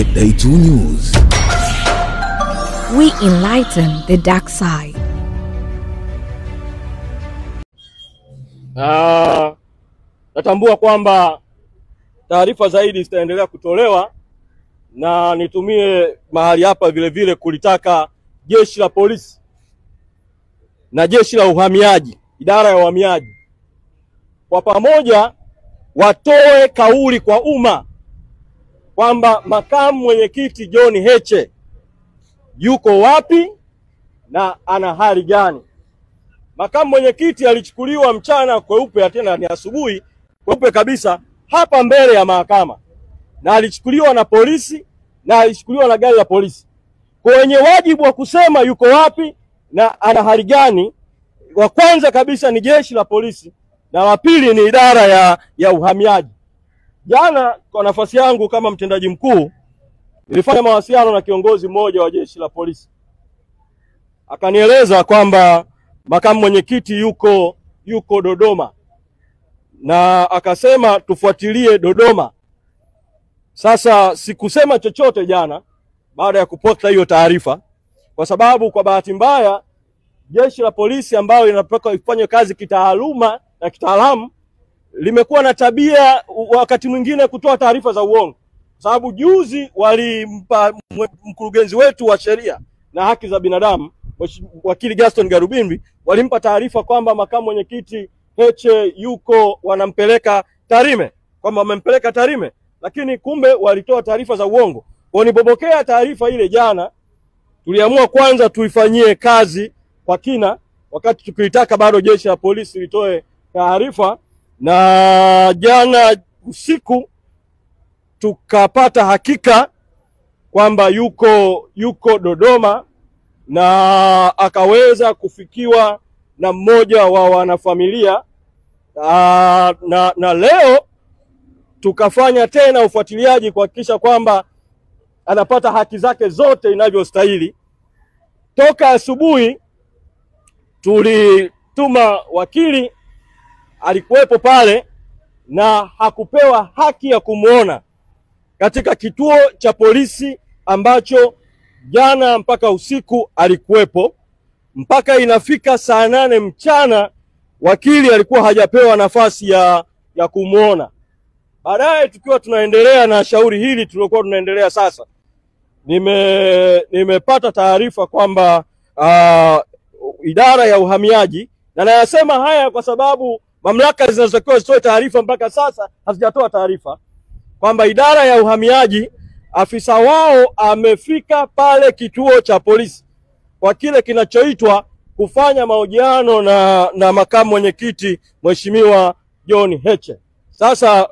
Day 2 News. We enlighten the dark side. Natambua kwamba taarifa zaidi zitaendelea kutolewa, na nitumie mahali hapa vile vile kulitaka jeshi la polisi na jeshi la uhamiaji, idara ya uhamiaji, kwa pamoja watoe kauli kwa umma kwamba makamu mwenyekiti John Heche yuko wapi na ana hali gani. Makamu mwenyekiti alichukuliwa mchana kweupe, tena ni asubuhi kweupe kabisa, hapa mbele ya mahakama, na alichukuliwa na polisi na alichukuliwa na gari la polisi. Kwenye wajibu wa kusema yuko wapi na ana hali gani, wa kwanza kabisa ni jeshi la polisi na wa pili ni idara ya uhamiaji. Jana kwa nafasi yangu kama mtendaji mkuu nilifanya mawasiliano na kiongozi mmoja wa jeshi la polisi. Akanieleza kwamba makamu mwenyekiti yuko Dodoma, na akasema tufuatilie Dodoma. Sasa sikusema chochote jana baada ya kupata hiyo taarifa, kwa sababu kwa bahati mbaya jeshi la polisi ambalo linapaswa ifanye kazi kitaaluma na kitaalamu limekuwa na tabia wakati mwingine kutoa taarifa za uongo. Sababu juzi walimpa mkurugenzi wetu wa sheria na haki za binadamu, wakili Gaston Garubimbi, walimpa taarifa kwamba makamu mwenyekiti Heche wanampeleka Tarime, kwamba wamempeleka Tarime, lakini kumbe walitoa taarifa za uongo. Kwa nilipopokea taarifa ile jana, tuliamua kwanza tuifanyie kazi kwa kina, wakati tukilitaka bado jeshi la polisi litoe taarifa, na jana usiku tukapata hakika kwamba yuko Dodoma, na akaweza kufikiwa na mmoja wa wanafamilia, na leo tukafanya tena ufuatiliaji kuhakikisha kwamba anapata haki zake zote inavyostahili. Toka asubuhi tulituma wakili, alikuwepo pale na hakupewa haki ya kumuona katika kituo cha polisi ambacho jana mpaka usiku alikuwepo. Mpaka inafika saa 8 mchana wakili alikuwa hajapewa nafasi ya kumuona. Baadaye tukiwa tunaendelea na shauri hili tulikuwa tunaendelea sasa, nimepata taarifa kwamba idara ya uhamiaji, na nayasema haya kwa sababu mamlaka zinazotakiwa zitoe taarifa mpaka sasa hazijatoa taarifa, kwamba idara ya uhamiaji afisa wao amefika pale kituo cha polisi kwa kile kinachoitwa kufanya mahojiano na makamu mwenyekiti Mheshimiwa John Heche. Sasa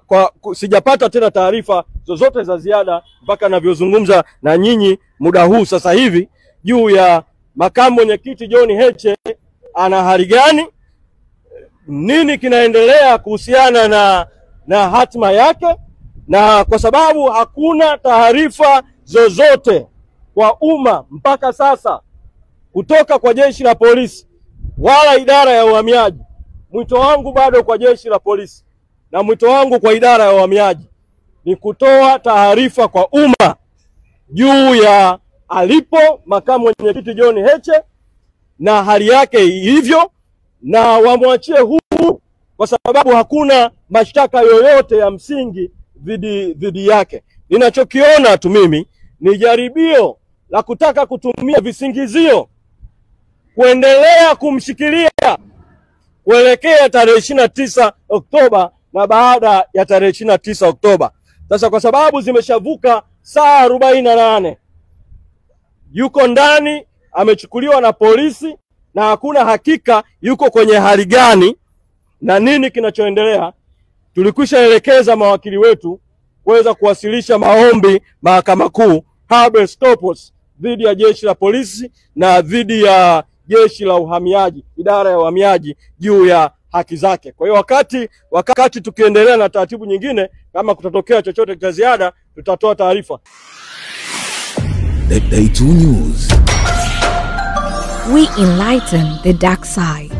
sijapata tena taarifa zozote za ziada mpaka ninavyozungumza na nyinyi muda huu sasa hivi juu ya makamu mwenyekiti John Heche ana hali gani, nini kinaendelea kuhusiana na hatima yake, na kwa sababu hakuna taarifa zozote kwa umma mpaka sasa kutoka kwa jeshi la polisi wala idara ya uhamiaji, mwito wangu bado kwa jeshi la polisi na mwito wangu kwa idara ya uhamiaji ni kutoa taarifa kwa umma juu ya alipo makamu mwenyekiti John Heche na hali yake ilivyo, na wamwachie huru, kwa sababu hakuna mashtaka yoyote ya msingi dhidi yake. Ninachokiona tu mimi ni jaribio la kutaka kutumia visingizio kuendelea kumshikilia kuelekea tarehe 29 Oktoba na baada ya tarehe 29 Oktoba. Sasa kwa sababu zimeshavuka saa 48, yuko ndani, amechukuliwa na polisi na hakuna hakika yuko kwenye hali gani na nini kinachoendelea, tulikwishaelekeza mawakili wetu kuweza kuwasilisha maombi Mahakama Kuu habeas corpus dhidi ya jeshi la polisi na dhidi ya jeshi la uhamiaji, idara ya uhamiaji, juu ya haki zake. Kwa hiyo wakati tukiendelea na taratibu nyingine, kama kutatokea chochote cha ziada tutatoa taarifa. Day 2 News. We enlighten the dark side.